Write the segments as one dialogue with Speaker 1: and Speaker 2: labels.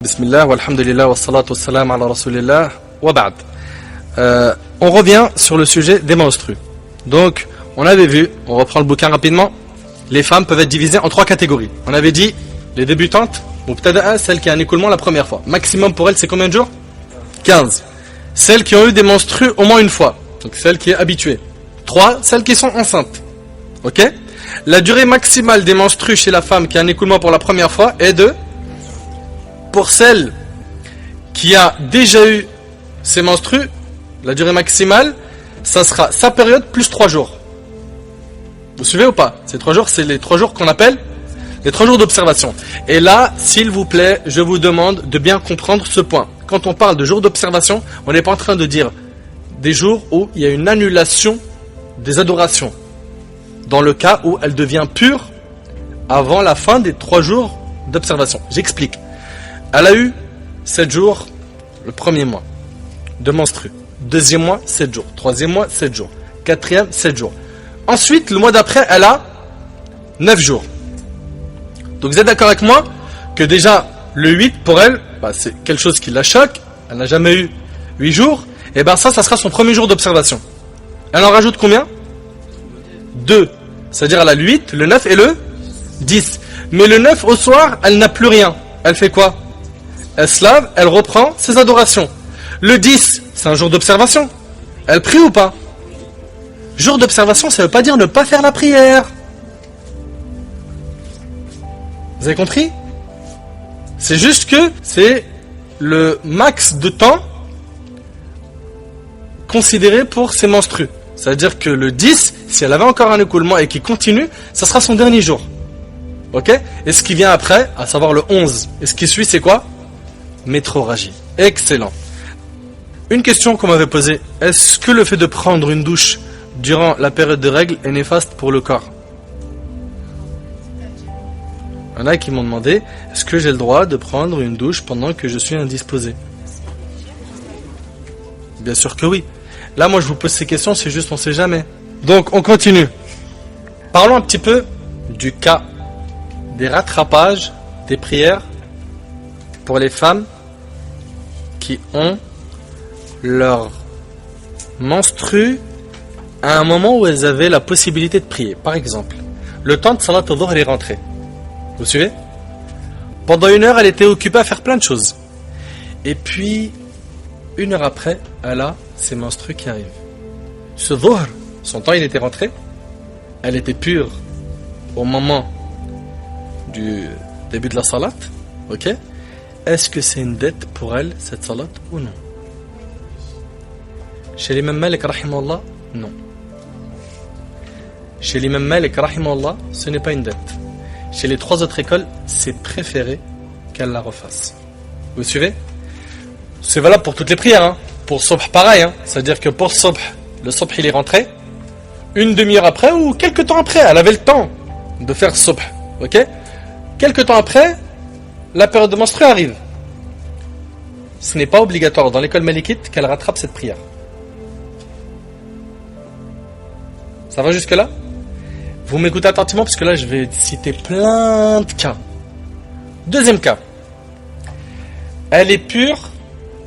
Speaker 1: Bismillah, walhamdulillah, wassalatu wassalam ala rasulillah, wa ba'd. On revient sur le sujet des menstrues. Donc, on avait vu, on reprend le bouquin rapidement, les femmes peuvent être divisées en 3 catégories. On avait dit, les débutantes, ou peut-être celles qui ont un écoulement la première fois. Maximum pour elles, c'est combien de jours? 15. Celles qui ont eu des menstrues au moins une fois, donc celles qui sont habituées. 3, celles qui sont enceintes. Ok? La durée maximale des menstrues chez la femme qui a un écoulement pour la première fois est de... Pour celle qui a déjà eu ses menstrues, la durée maximale, ça sera sa période plus 3 jours. Vous suivez ou pas? Ces 3 jours, c'est les 3 jours qu'on appelle les 3 jours d'observation. Et là, s'il vous plaît, je vous demande de bien comprendre ce point. Quand on parle de jours d'observation, on n'est pas en train de dire des jours où il y a une annulation des adorations. Dans le cas où elle devient pure avant la fin des 3 jours d'observation. J'explique. Elle a eu 7 jours le premier mois de menstrues. Deuxième mois, 7 jours. Troisième mois, 7 jours. Quatrième, 7 jours. Ensuite, le mois d'après, elle a 9 jours. Donc vous êtes d'accord avec moi que déjà, le 8 pour elle, c'est quelque chose qui la choque. Elle n'a jamais eu 8 jours. Et bien ça sera son premier jour d'observation. Elle en rajoute combien? 2. C'est-à-dire elle a le 8, le 9 et le 10. Mais le 9 au soir, elle n'a plus rien. Elle fait quoi? Elle se lave, elle reprend ses adorations. Le 10, c'est un jour d'observation. Elle prie ou pas? Jour d'observation, ça ne veut pas dire ne pas faire la prière. Vous avez compris? C'est juste que c'est le max de temps considéré pour ses menstrues. C'est-à-dire que le 10, si elle avait encore un écoulement et qui continue, ça sera son dernier jour. Ok? Et ce qui vient après, à savoir le 11, et ce qui suit, c'est quoi? Métroragie. Excellent. Une question qu'on m'avait posée. Est-ce que le fait de prendre une douche durant la période de règles est néfaste pour le corps? Il y en a qui m'ont demandé, est-ce que j'ai le droit de prendre une douche pendant que je suis indisposé? Bien sûr que oui. Là, moi, je vous pose ces questions, c'est juste on ne sait jamais. Donc, on continue. Parlons un petit peu du cas des rattrapages des prières pour les femmes qui ont leur menstru à un moment où elles avaient la possibilité de prier. Par exemple, le temps de Salat al-Dhuhr est rentré. Vous suivez? Pendant 1 heure, elle était occupée à faire plein de choses. Et puis, 1 heure après, elle a ses menstrues qui arrivent. Ce Dhuhr, son temps il était rentré. Elle était pure au moment du début de la Salat. Ok? Est-ce que c'est une dette pour elle, cette Salat, ou non? Chez l'imam Malik, rahimahullah, non. Chez l'imam Malik, rahimahullah, ce n'est pas une dette. Chez les 3 autres écoles, c'est préféré qu'elle la refasse. Vous suivez? C'est valable pour toutes les prières. Hein. Pour Subh, pareil. Hein. C'est-à-dire que pour Subh, le Subh, il est rentré. 1 demi-heure après ou quelques temps après, elle avait le temps de faire Subh. Ok? Quelques temps après, la période de menstrues arrive. Ce n'est pas obligatoire dans l'école malikite qu'elle rattrape cette prière. Ça va jusque là? Vous m'écoutez attentivement parce que là je vais citer plein de cas. Deuxième cas. Elle est pure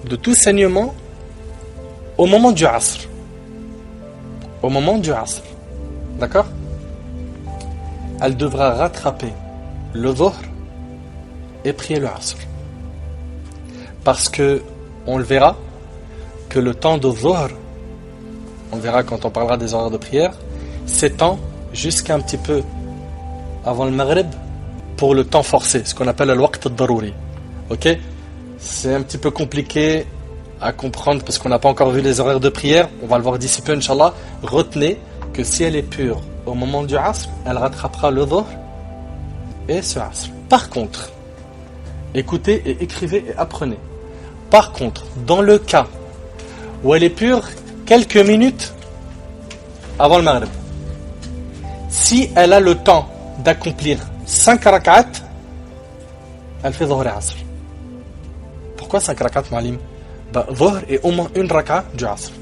Speaker 1: de tout saignement au moment du Asr. Au moment du Asr. D'accord? Elle devra rattraper le Dhuhr et prier le Asr. Parce que on le verra que le temps de Dhuhr, on verra quand on parlera des horaires de prière, s'étend jusqu'à un petit peu avant le Maghrib pour le temps forcé, ce qu'on appelle le waqt al-darouri. Ok? C'est un petit peu compliqué à comprendre parce qu'on n'a pas encore vu les horaires de prière. On va le voir d'ici peu, Inch'Allah. Retenez que si elle est pure au moment du Asr, elle rattrapera le Dhuhr et ce Asr. Par contre, écoutez et écrivez et apprenez. Par contre, dans le cas où elle est pure quelques minutes avant le Maghrib, si elle a le temps d'accomplir 5 rak'at, elle fait Dhuhr et Asr. Pourquoi 5 rak'at, Ma'alim? Dhuhr est au moins 1 rak'a du Asr.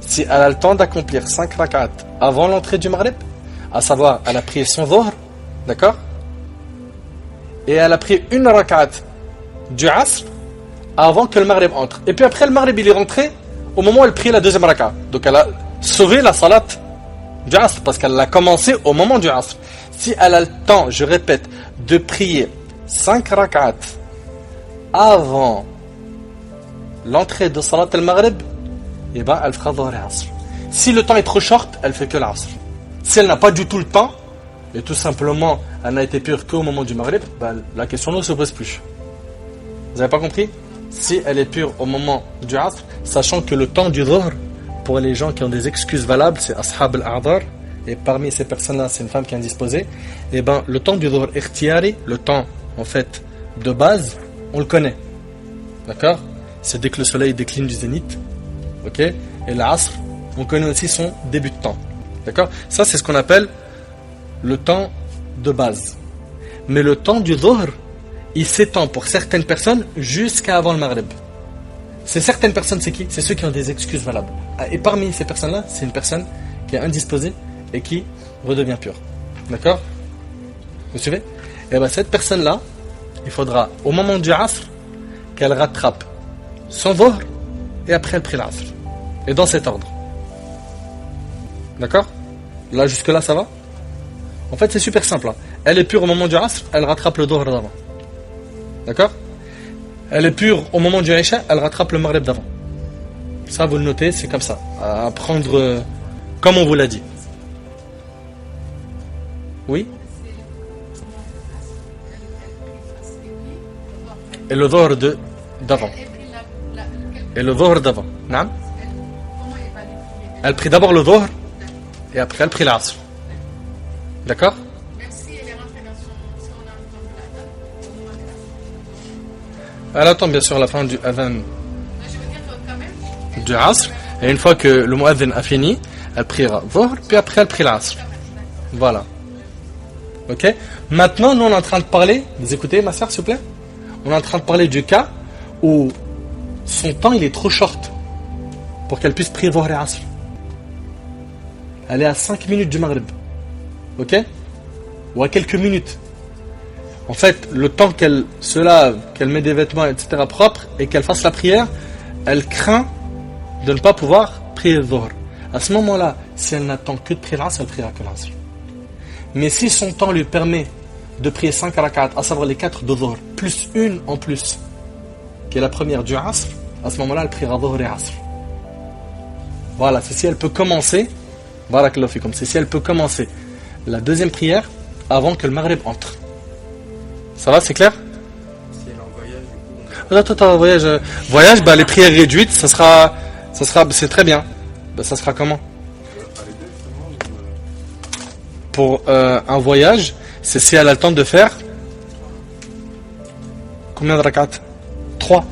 Speaker 1: Si elle a le temps d'accomplir 5 rak'at avant l'entrée du Maghrib, à savoir, elle a prié son Dhuhr, d'accord? et elle a pris une rak'at du Asr avant que le Maghrib entre. Et puis après, le Maghrib il est rentré au moment où elle prie la deuxième rak'at. Donc elle a sauvé la salat du Asr parce qu'elle l'a commencé au moment du Asr. Si elle a le temps, je répète, de prier 5 rak'at avant l'entrée de salat al-Maghrib, et ben elle fera Dhuhr et Asr. Si le temps est trop short, elle fait que l'Asr. Si elle n'a pas du tout le temps, et tout simplement elle n'a été pure qu'au moment du Maghrib, ben, la question ne se pose plus. Vous n'avez pas compris? Si elle est pure au moment du Asr, sachant que le temps du Dhuhr, pour les gens qui ont des excuses valables, c'est Ashab al-A'dhar, et parmi ces personnes-là, c'est une femme qui est indisposée, et ben le temps du Dhuhr ikhtiyari, le temps en fait de base, on le connaît. D'accord? C'est dès que le soleil décline du zénith. Ok? Et l'Asr, on connaît aussi son début de temps. D'accord? Ça, c'est ce qu'on appelle le temps de base. Mais le temps du Dhuhr, il s'étend pour certaines personnes jusqu'à avant le Maghrib. Ces certaines personnes, c'est qui? C'est ceux qui ont des excuses valables. Et parmi ces personnes-là, c'est une personne qui est indisposée et qui redevient pure. D'accord? Vous suivez? Et bien cette personne-là, il faudra au moment du Asr qu'elle rattrape son Dhuhr et après elle prie l'Asr. Et dans cet ordre. D'accord? Là, jusque-là, ça va? En fait, c'est super simple. Hein. Elle est pure au moment du Asr, elle rattrape le Dhuhr d'avant. D'accord? Elle est pure au moment du Isha, elle rattrape le Maghrib d'avant. Ça, vous le notez, c'est comme ça. À prendre comme on vous l'a dit. Oui? Et le Dhuhr d'avant. Et le Dhuhr d'avant. Non? Elle prie d'abord le Dhuhr et après elle prie l'Asr. D'accord? Elle attend bien sûr la fin du adhan du Asr. Et une fois que le muadhin a fini, elle priera Dhuhr, puis après elle prie l'Asr. Voilà. Ok? Maintenant, nous on est en train de parler. Vous écoutez ma soeur, s'il vous plaît? On est en train de parler du cas où son temps il est trop short pour qu'elle puisse prier Dhuhr et Asr. Elle est à 5 minutes du Maghrib. Ok? Ou à quelques minutes. En fait, le temps qu'elle se lave, qu'elle met des vêtements, etc. propres, et qu'elle fasse la prière, elle craint de ne pas pouvoir prier Dhuhr. À ce moment-là, si elle n'attend que de prier l'Asr, elle priera que l'Asr. Mais si son temps lui permet de prier 5 rak'at, à savoir les 4 de Dhuhr, plus une en plus, qui est la première du Asr, à ce moment-là, elle priera Dhuhr et Asr. Voilà, c'est si elle peut commencer, barakallahu fikum, c'est si elle peut commencer la deuxième prière avant que le Maghrib entre. Ça va, c'est clair?
Speaker 2: Si elle est en voyage, du coup.
Speaker 1: Attends, voyage, bah, les prières réduites, ça sera, c'est très bien. Bah, ça sera comment? Pour un voyage, c'est si elle a le temps de faire combien de rak'at? 3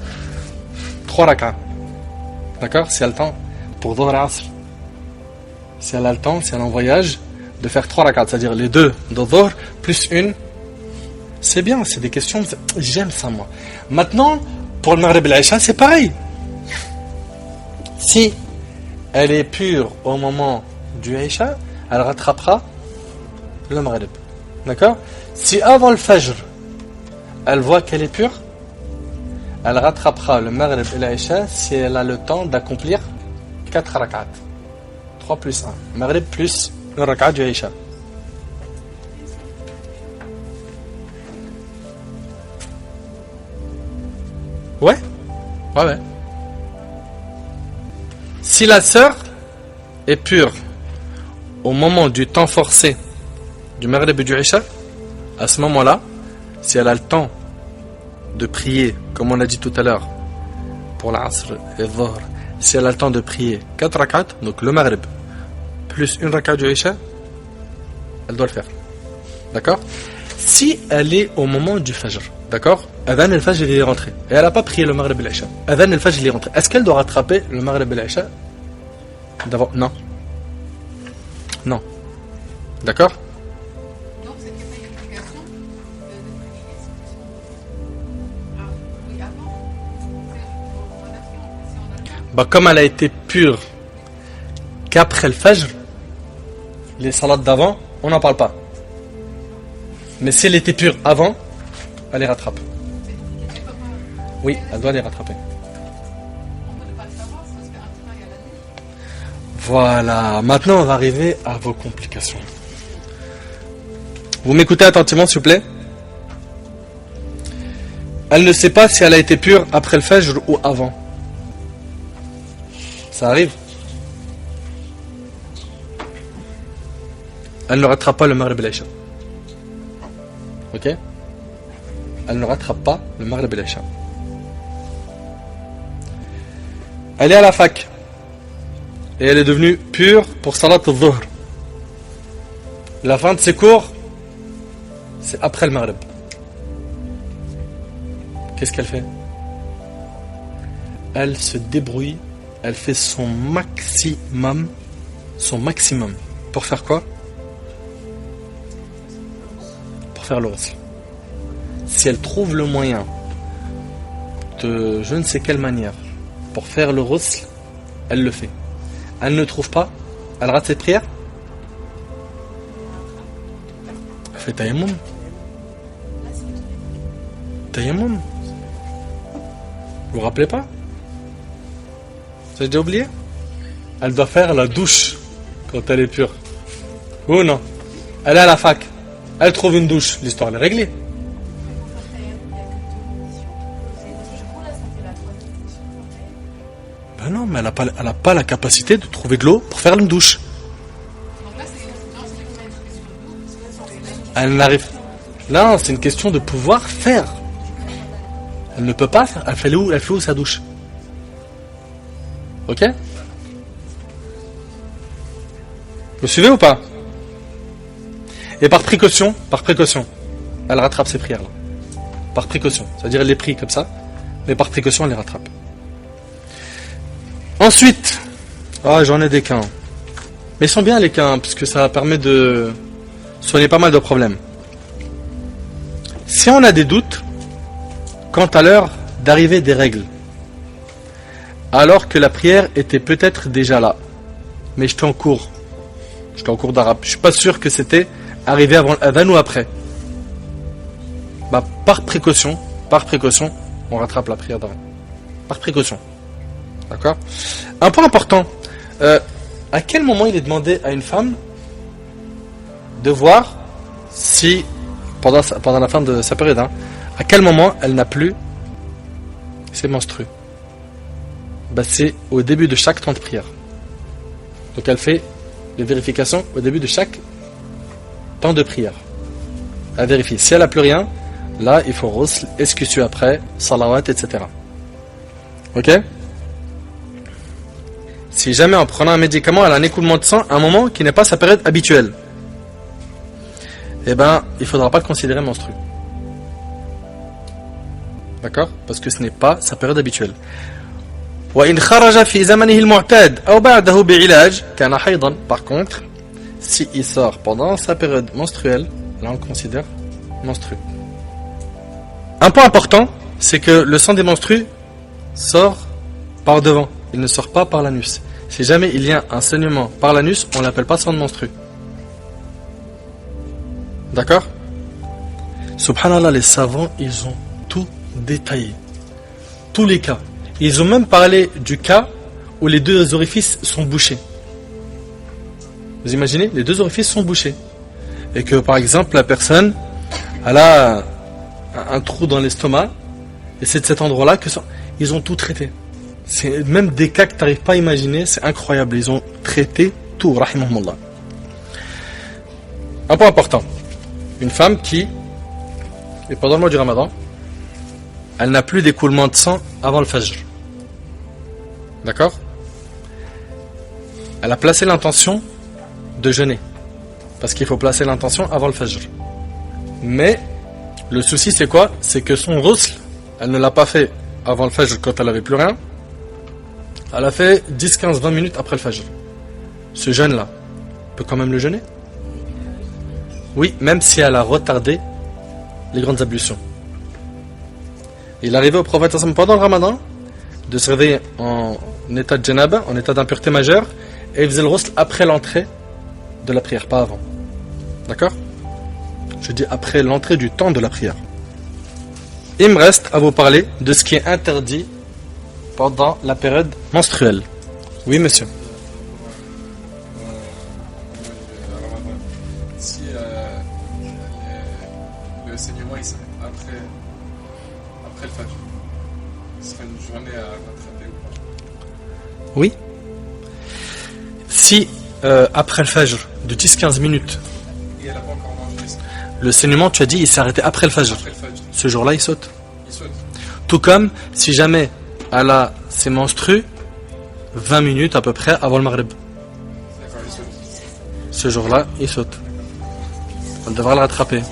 Speaker 1: rak'at. D'accord? Si elle a le temps pour Dhuhr et Asr. Si elle a le temps, si elle est en voyage, de faire 3 rak'at, c'est-à-dire les 2 de Dhuhr plus une. C'est bien, c'est des questions, j'aime ça moi. Maintenant, pour le Maghrib et l'Isha, c'est pareil. Si elle est pure au moment du Isha, elle rattrapera le Maghrib. D'accord? Si avant le Fajr, elle voit qu'elle est pure, elle rattrapera le Maghrib et l'Isha si elle a le temps d'accomplir 4 rak'at. 3 plus 1. Maghrib plus une rak'at du Isha. Ouais. Si la sœur est pure au moment du temps forcé du Maghrib et du Isha, à ce moment-là, si elle a le temps de prier, comme on a dit tout à l'heure, pour l'Asr et Dhuhr, si elle a le temps de prier 4 rak'at, donc le Maghrib, plus une rak'at du Isha, elle doit le faire. D'accord? Si elle est au moment du Fajr, d'accord? Adhan al-Fajr il est rentré. Et elle n'a pas prié le Maghrib et l'Isha. Adhan al-Fajr il est rentré. Est-ce qu'elle doit rattraper le Maghrib et l'Isha d'avant? Non. Non. D'accord?
Speaker 3: Donc c'était pas une obligation de prier oui, avant.
Speaker 1: Bah, comme elle a été pure qu'après le Fajr, les salades d'avant, on n'en parle pas. Mais si elle était pure avant, elle les rattrape. Oui, elle doit les rattraper. Voilà, maintenant on va arriver à vos complications. Vous m'écoutez attentivement s'il vous plaît? Elle ne sait pas si elle a été pure après le fajr ou avant. Ça arrive? Elle ne rattrape pas le Maghrib et l'Isha. Ok? Elle ne rattrape pas le Maghrib et l'Isha. Elle est à la fac. Et elle est devenue pure pour Salat al-Dhuhr. La fin de ses cours, c'est après le Maghrib. Qu'est-ce qu'elle fait? Elle se débrouille, elle fait son maximum. Pour faire quoi? Pour faire le ghusl. Si elle trouve le moyen de je ne sais quelle manière pour faire le ghusl, elle le fait. Elle ne trouve pas, elle rate cette prière. Elle fait tayammum. Tayammum. Vous vous rappelez pas? Vous avez déjà oublié? Elle doit faire la douche quand elle est pure. Ou non? Elle est à la fac. Elle trouve une douche. L'histoire elle est réglée. Ben non, mais elle a pas la capacité de trouver de l'eau pour faire une douche. Elle n'arrive. Non, c'est une question de pouvoir faire. Elle ne peut pas faire. Elle fait où sa douche? Ok? Vous suivez ou pas? Et par précaution, elle rattrape ses prières là. Par précaution. C'est-à-dire elle les prie comme ça, mais par précaution elle les rattrape. Ensuite, j'en ai des cas. Mais ils sont bien les cas, puisque ça permet de soigner pas mal de problèmes. Si on a des doutes quant à l'heure d'arrivée des règles, alors que la prière était peut-être déjà là, mais j'étais en cours d'arabe, je suis pas sûr que c'était arrivé avant l'adhan ou après. Par précaution, on rattrape la prière d'avant. Par précaution. D'accord? Un point important. À quel moment il est demandé à une femme de voir si, pendant la fin de sa période, à quel moment elle n'a plus ses menstrues? C'est au début de chaque temps de prière. Donc elle fait les vérifications au début de chaque temps de prière. Elle vérifie. Si elle n'a plus rien, là il faut ghusl, esquissu après, salawat, etc. Ok? Si jamais en prenant un médicament elle a un écoulement de sang à un moment qui n'est pas sa période habituelle, il ne faudra pas le considérer menstru. D'accord? Parce que ce n'est pas sa période habituelle. Par contre, s'il sort pendant sa période menstruelle, là on le considère menstru. Un point important, c'est que le sang des menstrues sort par devant, il ne sort pas par l'anus. Si jamais il y a un saignement par l'anus, on ne l'appelle pas sang de menstru. D'accord? Subhanallah, les savants, ils ont tout détaillé. Tous les cas. Ils ont même parlé du cas où les deux orifices sont bouchés. Vous imaginez? Les deux orifices sont bouchés. Et que par exemple, la personne, elle a un trou dans l'estomac, et c'est de cet endroit-là que ils ont tout traité. C'est même des cas que tu n'arrives pas à imaginer, c'est incroyable. Ils ont traité tout, rahimahumullah. Un point important. Une femme qui, et pendant le mois du Ramadan, elle n'a plus d'écoulement de sang avant le fajr. D'accord? Elle a placé l'intention de jeûner. Parce qu'il faut placer l'intention avant le fajr. Mais, le souci c'est quoi? C'est que son ghusl, elle ne l'a pas fait avant le fajr quand elle n'avait plus rien. Elle a fait 10, 15, 20 minutes après le fajr. Ce jeûne-là, peut quand même le jeûner? Oui, même si elle a retardé les grandes ablutions. Il arrivait au prophète pendant le Ramadan de se réveiller en état de janaba, en état d'impureté majeure, et il faisait le ghusl après l'entrée de la prière, pas avant. D'accord? Je dis après l'entrée du temps de la prière. il me reste à vous parler de ce qui est interdit pendant la période menstruelle. Oui, monsieur.
Speaker 2: Si le saignement il s'arrête après le fajr, ce serait une journée à rattraper ou pas?
Speaker 1: Oui. Si après le fajr de 10-15 minutes,
Speaker 2: Et elle n'a pas encore mangé ça.
Speaker 1: le saignement, tu as dit, il s'est arrêté après le fajr.
Speaker 2: Après le fajr,
Speaker 1: Ce jour-là, il saute.
Speaker 2: il saute.
Speaker 1: Tout comme si jamais elle a ses menstrues 20 minutes à peu près avant le maghrib.
Speaker 2: D'accord, il saute.
Speaker 1: Ce jour-là, il saute. On devra le rattraper.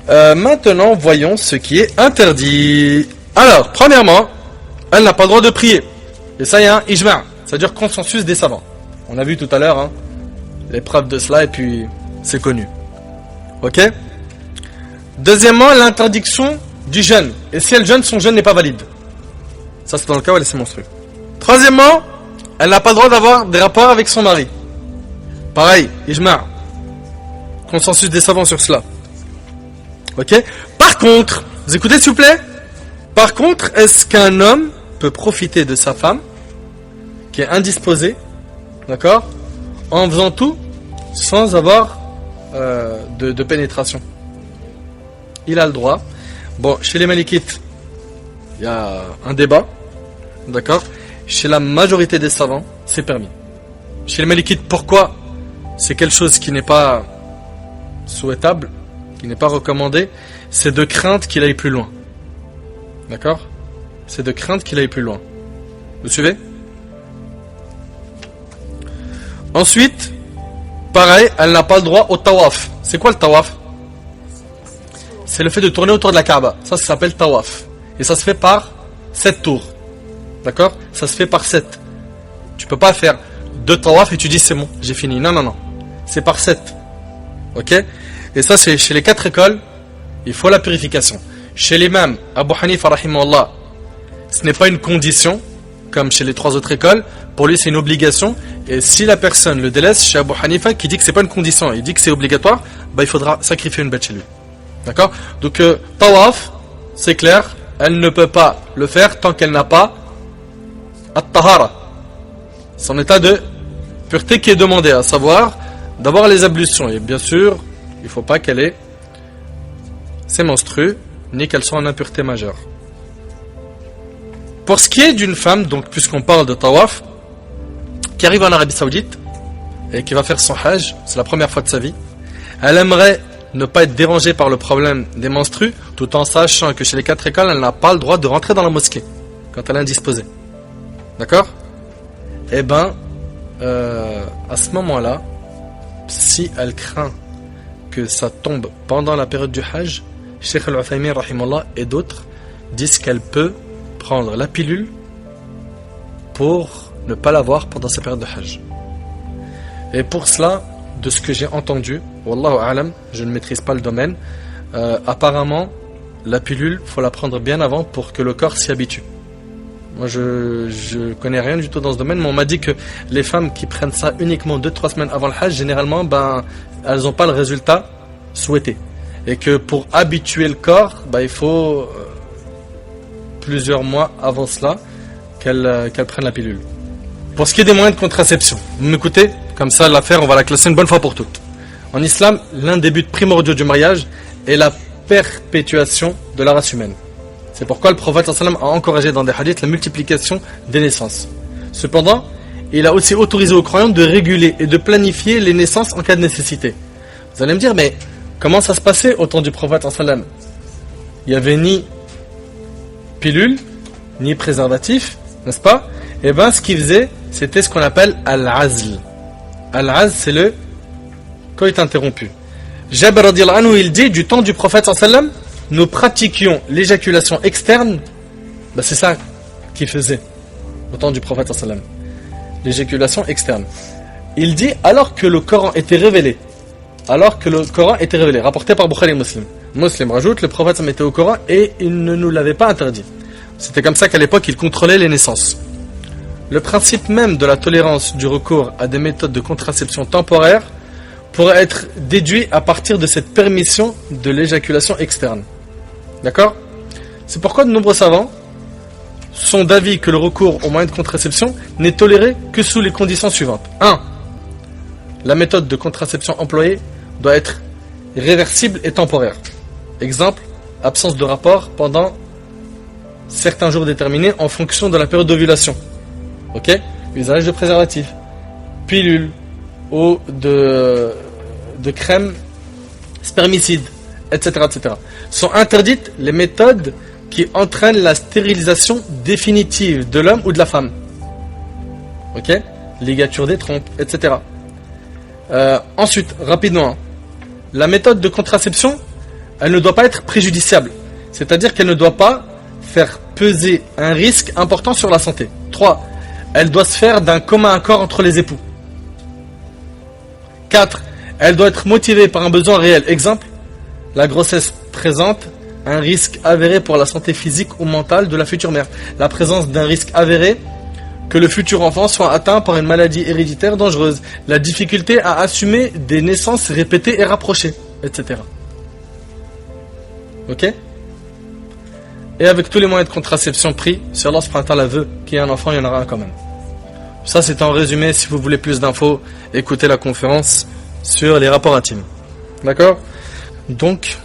Speaker 1: Maintenant, voyons ce qui est interdit. Alors, premièrement, elle n'a pas le droit de prier. Et ça, il y a un ijma', c'est-à-dire consensus des savants. On a vu tout à l'heure hein, les preuves de cela et puis c'est connu. Ok? Deuxièmement, l'interdiction du jeûne. Et si elle jeûne, son jeûne n'est pas valide. Ça, c'est dans le cas où elle s'est menstruée. Troisièmement, elle n'a pas le droit d'avoir des rapports avec son mari. Pareil, ijma'. Consensus des savants sur cela. Ok? Par contre, vous écoutez s'il vous plaît? Par contre, est-ce qu'un homme peut profiter de sa femme qui est indisposée, d'accord, en faisant tout sans avoir de pénétration? Il a le droit. Bon, chez les Malikites, il y a un débat, d'accord. Chez la majorité des savants, c'est permis. Chez les Malikites, pourquoi c'est quelque chose qui n'est pas souhaitable, qui n'est pas recommandé? C'est de crainte qu'il aille plus loin. D'accord? C'est de crainte qu'il aille plus loin. Vous suivez? Ensuite, pareil, elle n'a pas le droit au tawaf. C'est quoi le tawaf? C'est le fait de tourner autour de la Kaaba. Ça s'appelle tawaf. Et ça se fait par 7 tours. D'accord? Ça se fait par 7. Tu peux pas faire 2 tawaf et tu dis c'est bon, j'ai fini. Non, non, non. C'est par 7. Ok? Et ça, c'est chez les 4 écoles, il faut la purification. Chez l'imam Abu Hanifa rahimahullah, ce n'est pas une condition, comme chez les 3 autres écoles. Pour lui, c'est une obligation. Et si la personne le délaisse, chez Abu Hanifa, qui dit que c'est pas une condition, il dit que c'est obligatoire, bah, il faudra sacrifier une bête chez lui. D'accord? Donc, tawaf, c'est clair, elle ne peut pas le faire tant qu'elle n'a pas at-tahara, son état de pureté qui est demandé, à savoir d'abord les ablutions. Et bien sûr, il ne faut pas qu'elle ait ses menstrues, ni qu'elle soit en impureté majeure. Pour ce qui est d'une femme, donc puisqu'on parle de tawaf, qui arrive en Arabie Saoudite et qui va faire son hajj, c'est la première fois de sa vie, elle aimerait ne pas être dérangée par le problème des menstrues, tout en sachant que chez les 4 écoles, elle n'a pas le droit de rentrer dans la mosquée quand elle est indisposée. D'accord? Eh bien, à ce moment-là, si elle craint que ça tombe pendant la période du hajj, Cheikh Al-Uthaymin rahimahullah et d'autres disent qu'elle peut prendre la pilule pour ne pas l'avoir pendant sa période de hajj. Et pour cela, de ce que j'ai entendu, wallahu a'lam, je ne maîtrise pas le domaine, apparemment la pilule, faut la prendre bien avant pour que le corps s'y habitue. Moi je connais rien du tout dans ce domaine, mais on m'a dit que les femmes qui prennent ça uniquement 2-3 semaines avant le hajj, généralement elles n'ont pas le résultat souhaité. Et que pour habituer le corps, il faut plusieurs mois avant cela qu'elle prenne la pilule. Pour ce qui est des moyens de contraception, vous m'écoutez? Comme ça l'affaire on va la classer une bonne fois pour toutes. En islam, l'un des buts primordiaux du mariage est la perpétuation de la race humaine. C'est pourquoi le prophète sallam a encouragé dans des hadiths la multiplication des naissances. Cependant, il a aussi autorisé aux croyants de réguler et de planifier les naissances en cas de nécessité. Vous allez me dire, mais comment ça se passait au temps du prophète sallam? Il n'y avait ni pilule, ni préservatif, n'est-ce pas? Et bien ce qu'il faisait, c'était ce qu'on appelle al-azl. Al-azl, c'est le coït interrompu. Jabir radiyallahu anhu, il dit, du temps du prophète sallam, nous pratiquions l'éjaculation externe, c'est ça qu'il faisait au temps du prophète sallam. L'éjaculation externe. Il dit alors que le Coran était révélé. Alors que le Coran était révélé, rapporté par Bukhari et Muslim. Muslim rajoute, le prophète était au Coran et il ne nous l'avait pas interdit. C'était comme ça qu'à l'époque il contrôlait les naissances. Le principe même de la tolérance du recours à des méthodes de contraception temporaire pourrait être déduit à partir de cette permission de l'éjaculation externe. D'accord? C'est pourquoi de nombreux savants sont d'avis que le recours aux moyens de contraception n'est toléré que sous les conditions suivantes. 1. La méthode de contraception employée doit être réversible et temporaire. Exemple, absence de rapport pendant certains jours déterminés en fonction de la période d'ovulation. Ok? Usage de préservatifs, pilules ou de crème spermicide, etc., etc. Sont interdites les méthodes qui entraînent la stérilisation définitive de l'homme ou de la femme. Ok? Ligature des trompes, etc. Ensuite, rapidement, la méthode de contraception, elle ne doit pas être préjudiciable. C'est-à-dire qu'elle ne doit pas faire peser un risque important sur la santé. 3. Elle doit se faire d'un commun accord entre les époux. 4. Elle doit être motivée par un besoin réel. Exemple, la grossesse présente un risque avéré pour la santé physique ou mentale de la future mère. La présence d'un risque avéré que le futur enfant soit atteint par une maladie héréditaire dangereuse. La difficulté à assumer des naissances répétées et rapprochées, etc. Ok? Et avec tous les moyens de contraception pris, si Allah subhanahu wa ta'ala veut qu'il y ait un enfant, il y en aura un quand même. Ça c'est en résumé. Si vous voulez plus d'infos, écoutez la conférence sur les rapports intimes. D'accord? Donc,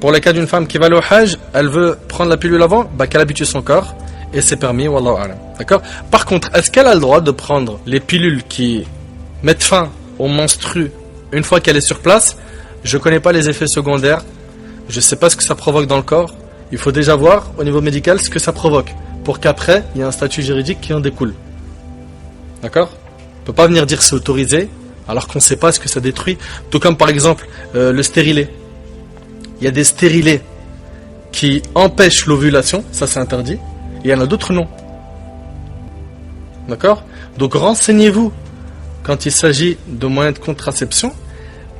Speaker 1: pour le cas d'une femme qui va aller au Hajj, elle veut prendre la pilule avant, qu'elle habitue son corps, et c'est permis, wallahu a'lam. D'accord? Par contre, est-ce qu'elle a le droit de prendre les pilules qui mettent fin au menstru une fois qu'elle est sur place? Je ne connais pas les effets secondaires, je ne sais pas ce que ça provoque dans le corps. Il faut déjà voir au niveau médical ce que ça provoque, pour qu'après, il y ait un statut juridique qui en découle. D'accord? On ne peut pas venir dire c'est autorisé, alors qu'on ne sait pas ce que ça détruit. Tout comme par exemple le stérilet. Il y a des stérilets qui empêchent l'ovulation, ça c'est interdit, et il y en a d'autres non. D'accord? Donc renseignez-vous quand il s'agit de moyens de contraception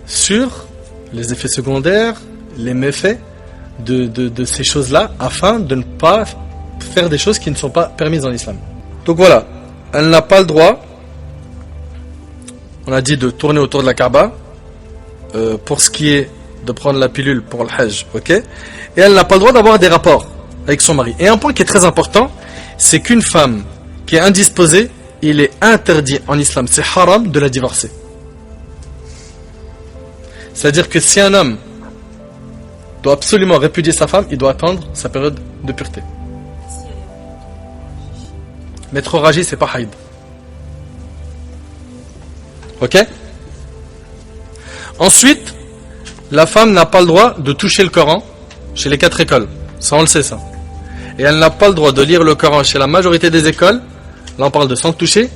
Speaker 1: sur les effets secondaires, les méfaits de ces choses-là, afin de ne pas faire des choses qui ne sont pas permises dans l'islam. Donc voilà, elle n'a pas le droit, on a dit de tourner autour de la Kaaba, pour ce qui est de prendre la pilule pour le Hajj, ok? Et elle n'a pas le droit d'avoir des rapports avec son mari. Et un point qui est très important, c'est qu'une femme qui est indisposée, il est interdit en islam, c'est haram de la divorcer. C'est-à-dire que si un homme doit absolument répudier sa femme, il doit attendre sa période de pureté. Métroragie, c'est pas haïd. Ok? Ensuite, la femme n'a pas le droit de toucher le Coran chez les 4 écoles. Ça, on le sait, ça. Et elle n'a pas le droit de lire le Coran chez la majorité des écoles. Là, on parle de sans toucher.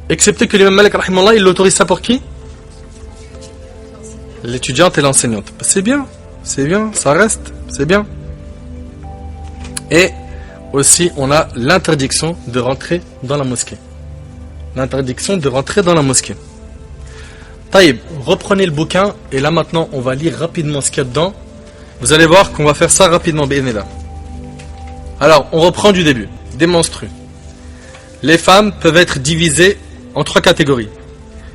Speaker 1: Excepté que l'imam Malik, rahimallah, il autorise ça pour qui? L'étudiante et l'enseignante. C'est bien, ça reste, c'est bien. Et aussi, on a l'interdiction de rentrer dans la mosquée. L'interdiction de rentrer dans la mosquée. Taïb, reprenez le bouquin et là maintenant on va lire rapidement ce qu'il y a dedans. Vous allez voir qu'on va faire ça rapidement, bi'idhnillah. Alors, on reprend du début. Des menstrues. Les femmes peuvent être divisées en 3 catégories.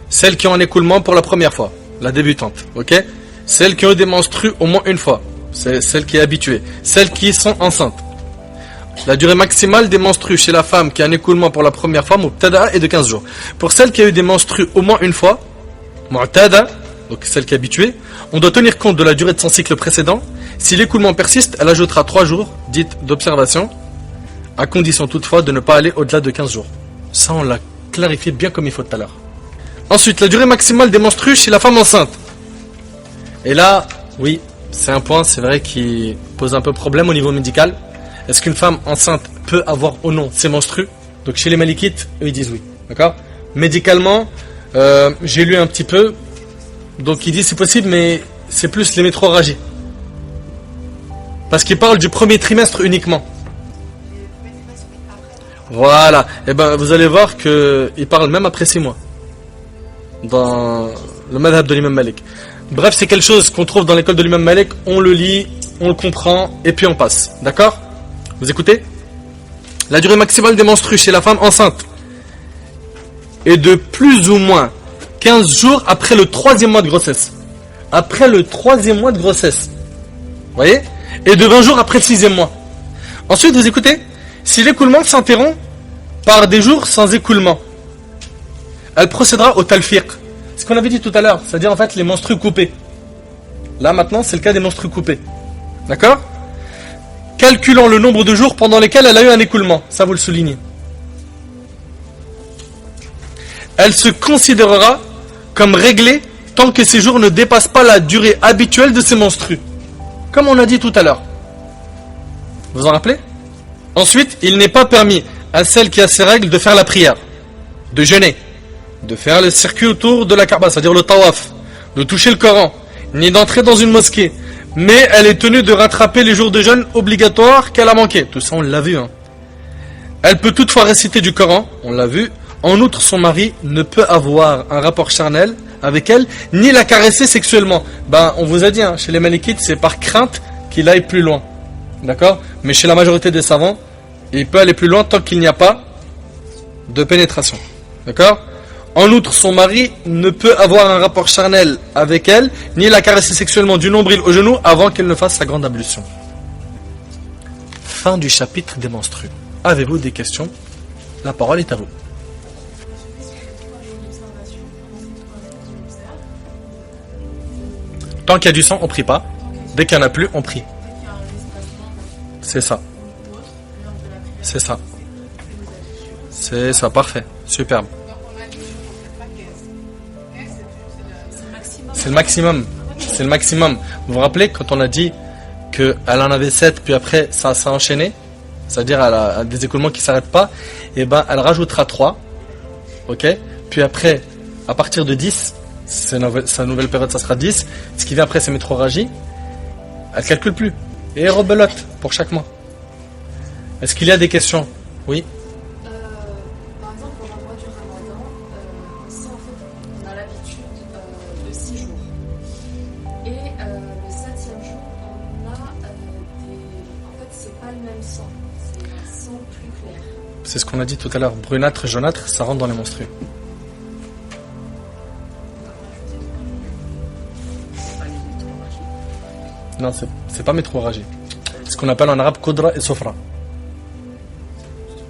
Speaker 1: Celles qui ont un écoulement pour la première fois, la débutante, ok? Celles qui ont des menstrues au moins une fois, c'est celle qui est habituée. Celles qui sont enceintes. La durée maximale des menstrues chez la femme qui a un écoulement pour la première fois, mubtada, est de 15 jours. Pour celle qui a eu des menstrues au moins une fois, mu'tada, donc celle qui est habituée, on doit tenir compte de la durée de son cycle précédent. Si l'écoulement persiste, elle ajoutera 3 jours, dites d'observation, à condition toutefois de ne pas aller au-delà de 15 jours. Ça, on l'a clarifié bien comme il faut tout à l'heure. Ensuite, la durée maximale des menstrues chez la femme enceinte. Et là, oui, c'est un point, c'est vrai, qui pose un peu problème au niveau médical. Est-ce qu'une femme enceinte peut avoir ou non ses menstrues? Donc chez les malikites, eux ils disent oui. D'accord? Médicalement, j'ai lu un petit peu. Donc il dit c'est possible, mais c'est plus les métroragies. Parce qu'il parle du premier trimestre uniquement. Voilà. Et ben vous allez voir qu'il parle même après 6 mois. Dans le madhab de l'imam Malik. Bref, c'est quelque chose qu'on trouve dans l'école de l'imam Malik. On le lit, on le comprend, et puis on passe. D'accord? Vous écoutez? La durée maximale des menstrues chez la femme enceinte est de plus ou moins 15 jours après le 3e mois de grossesse. Après le 3e mois de grossesse. voyez? Et de 20 jours après le 6e mois. Ensuite, vous écoutez, si l'écoulement s'interrompt par des jours sans écoulement, elle procédera au talfiq. Ce qu'on avait dit tout à l'heure, c'est-à-dire en fait les menstrues coupées. Là maintenant, c'est le cas des menstrues coupées. D'accord? Calculant le nombre de jours pendant lesquels elle a eu un écoulement. Ça, vous le soulignez. Elle se considérera comme réglée tant que ces jours ne dépassent pas la durée habituelle de ses menstrues. Comme on a dit tout à l'heure. Vous en rappelez? Ensuite, il n'est pas permis à celle qui a ses règles de faire la prière, de jeûner, de faire le circuit autour de la Kaaba, c'est-à-dire le tawaf, de toucher le Coran, ni d'entrer dans une mosquée. Mais elle est tenue de rattraper les jours de jeûne obligatoires qu'elle a manqués. Tout ça, on l'a vu. Elle peut toutefois réciter du Coran, on l'a vu. En outre, son mari ne peut avoir un rapport charnel avec elle, ni la caresser sexuellement. On vous a dit, chez les Malikites, c'est par crainte qu'il aille plus loin. D'accord? Mais chez la majorité des savants, il peut aller plus loin tant qu'il n'y a pas de pénétration. D'accord? En outre, son mari ne peut avoir un rapport charnel avec elle, ni la caresser sexuellement du nombril au genou avant qu'elle ne fasse sa grande ablution. Fin du chapitre des menstrues. Avez-vous des questions? La parole est à vous. Tant qu'il y a du sang, on prie pas. Dès qu'il n'y en a plus, on prie. C'est ça. C'est ça. C'est ça, parfait. Superbe. C'est le maximum. C'est le maximum. Vous vous rappelez quand on a dit qu'elle en avait 7, puis après ça s'est enchaîné, c'est-à-dire elle a des écoulements qui ne s'arrêtent pas, et elle rajoutera 3. Ok? Puis après, à partir de 10, sa nouvelle période, ça sera 10. Ce qui vient après, c'est métrorragie. Elle ne calcule plus. Et rebelote pour chaque mois. Est-ce qu'il y a des questions? Oui.
Speaker 4: Par exemple, pour le mois du Ramadan, ça en fait, on a l'habitude de 6 jours. Et le 7e jour, on a en fait, c'est pas le même sang. C'est un sang plus clair.
Speaker 1: C'est ce qu'on a dit tout à l'heure. Brunâtre, jaunâtre, ça rentre dans les menstrues. Non, c'est pas métrorragie. C'est ce qu'on appelle en arabe Qudra et Sofra.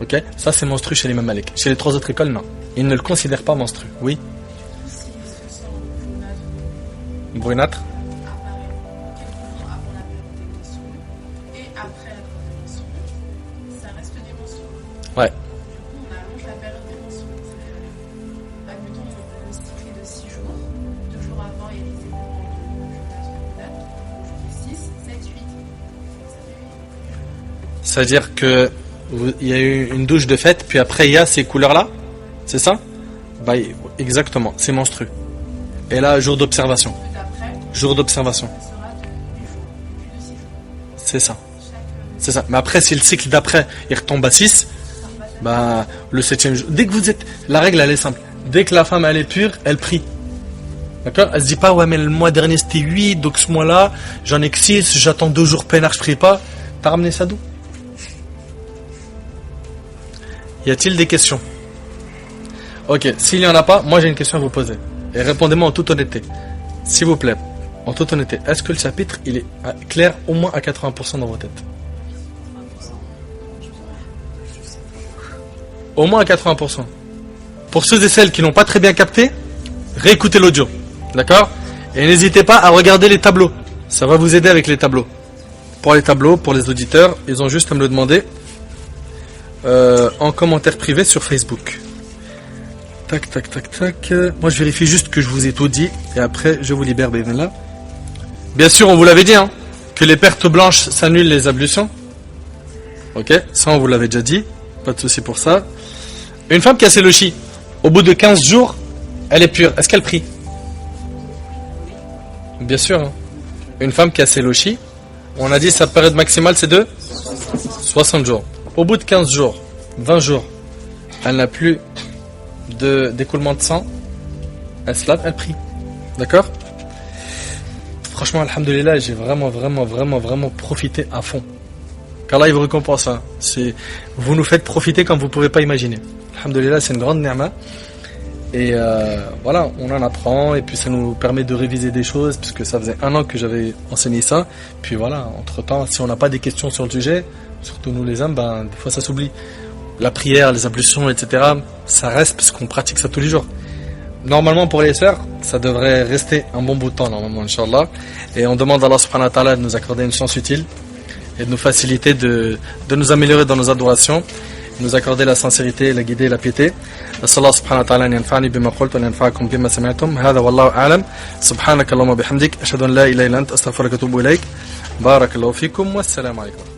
Speaker 1: Ok? Ça, c'est menstru chez les mêmes Malik. Chez les 3 autres écoles, non. Ils ne le considèrent pas menstru. Oui? Brunâtre?
Speaker 3: Et après la menstru, ça reste des menstrues.
Speaker 1: Ouais.
Speaker 3: Du coup, on allonge la période des menstrues. Admettons, le cycle est de 6 jours. 2 jours avant, il y a les événements de jaunâtre, donc 6, 7, 8.
Speaker 1: C'est-à-dire que il y a eu une douche de fête, puis après il y a ces couleurs-là? C'est ça? Exactement, c'est menstru. Et là, jour d'observation. Jour d'observation. C'est ça. C'est ça. Mais après, si le cycle d'après, il retombe à 6, le 7e jour. Dès que vous êtes. La règle, elle est simple. Dès que la femme, elle est pure, elle prie. D'accord? Elle se dit pas, ouais, mais le mois dernier c'était 8, donc ce mois-là, j'en ai que 6, j'attends 2 jours peinard, je prie pas. T'as ramené ça d'où? Y a-t-il des questions? Ok, s'il n'y en a pas, moi j'ai une question à vous poser. Et répondez-moi en toute honnêteté. S'il vous plaît, en toute honnêteté, est-ce que le chapitre, il est clair au moins à 80% dans vos têtes? Au moins à 80%. Pour ceux et celles qui n'ont pas très bien capté, réécoutez l'audio. D'accord? Et n'hésitez pas à regarder les tableaux. Ça va vous aider avec les tableaux. Pour les tableaux, pour les auditeurs, ils ont juste à me le demander en commentaire privé sur Facebook. Tac, tac, tac, tac. Moi, je vérifie juste que je vous ai tout dit. Et après, je vous libère, là. Bien sûr, on vous l'avait dit, que les pertes blanches s'annulent les ablutions. Ok, ça, on vous l'avait déjà dit. Pas de souci pour ça. Une femme qui a ses lochis, au bout de 15 jours, elle est pure. Est-ce qu'elle prie? Bien sûr. Une femme qui a ses lochis, on a dit sa période maximale, c'est de 60 jours. Au bout de 15 jours, 20 jours, elle n'a plus d'écoulement de sang, elle se lave, elle prie. D'accord? Franchement, alhamdoulilah, j'ai vraiment profité à fond. Qu'Allah il vous récompense. Vous nous faites profiter comme vous ne pouvez pas imaginer. Alhamdoulilah, c'est une grande ni'ma. Et voilà, on en apprend et puis ça nous permet de réviser des choses puisque ça faisait 1 an que j'avais enseigné ça. Puis voilà, entre temps, si on n'a pas des questions sur le sujet, surtout nous les hommes, ben des fois ça s'oublie. La prière, les ablutions, etc. Ça reste parce qu'on pratique ça tous les jours. Normalement pour les sœurs, ça devrait rester un bon bout de temps normalement, Inch'Allah. Et on demande à Allah subhanahu wa ta'ala de nous accorder une chance utile et de nous faciliter de nous améliorer dans nos adorations, de nous accorder la sincérité, la guidée, la piété. نسأل الله سبحانه وتعالى أن ينفعني بما قلت وأن ينفعكم بما سمعتم هذا والله أعلم سبحانك اللهم وبحمدك أشهد أن لا إله إلا أنت أستغفرك وأتوب إليك بارك الله فيكم والسلام عليكم.